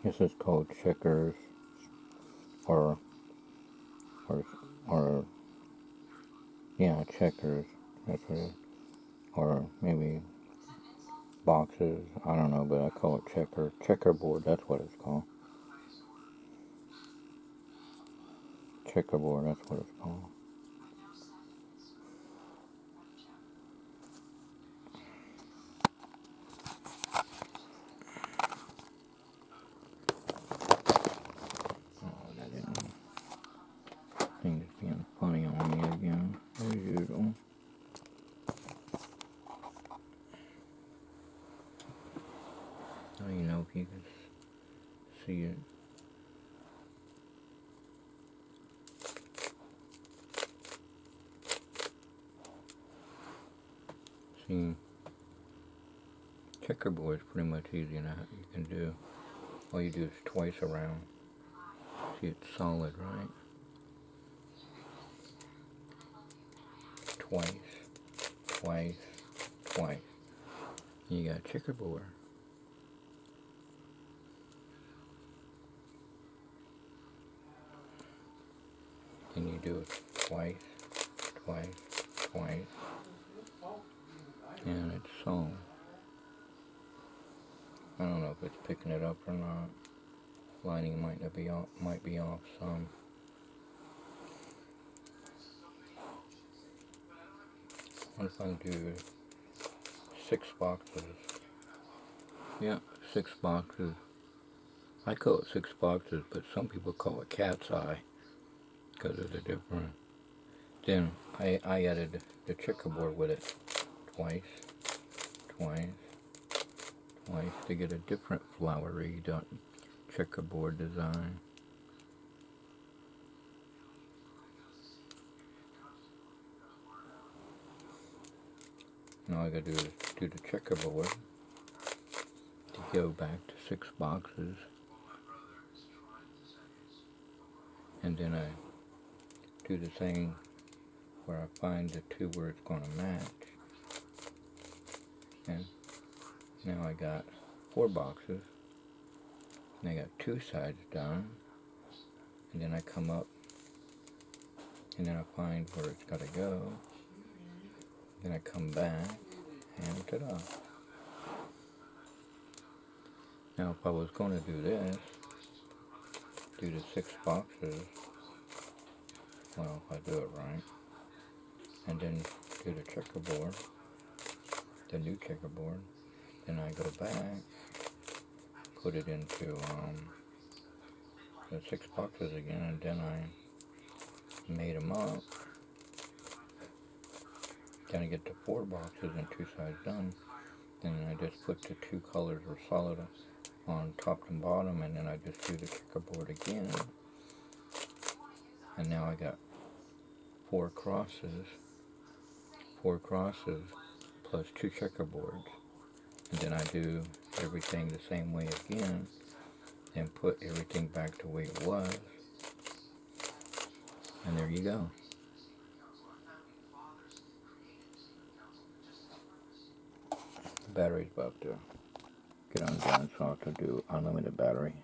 This is called checkers, or or or yeah, checkers. That's what it is. Or maybe boxes. I don't know, but I call it checkerboard. That's what it's called. Checkerboard. That's what it's called. Oh, that thing's being funny on me again, as usual. I don't even know if you can see it. See, checkerboard is pretty much easy enough. You can do, all you do is twice around. See, it's solid, right? Twice, twice, twice. You got checkerboard. And you do it twice, twice, twice, and it's solid. I don't know if it's picking it up or not. Lighting might be off some. What if I do 6 boxes? Yeah, 6 boxes. I call it 6 boxes, but some people call it cat's eye because of the different. Then I added the checkerboard with it twice, twice, twice to get a different flowery checkerboard design. Now all I gotta do is do the checkerboard to go back to 6 boxes, and then I do the thing where I find the 2 where it's gonna match, and now I got 4 boxes, and I got 2 sides done, and then I come up, and then I find where it's gotta go, then I come back, and ta-da. Now if I was gonna do this, do the 6 boxes, well, if I do it right, and then do the checkerboard, the new checkerboard, then I go back, put it into the 6 boxes again, and then I made them up. Then I get the 4 boxes and 2 sides done. Then I just put the 2 colors or solid on top and bottom, and then I just do the checkerboard again. And now I got 4 crosses plus 2 checkerboards. And then I do everything the same way again, and put everything back the way it was. And there you go. The battery's about to get undone, so I'll have to do unlimited battery.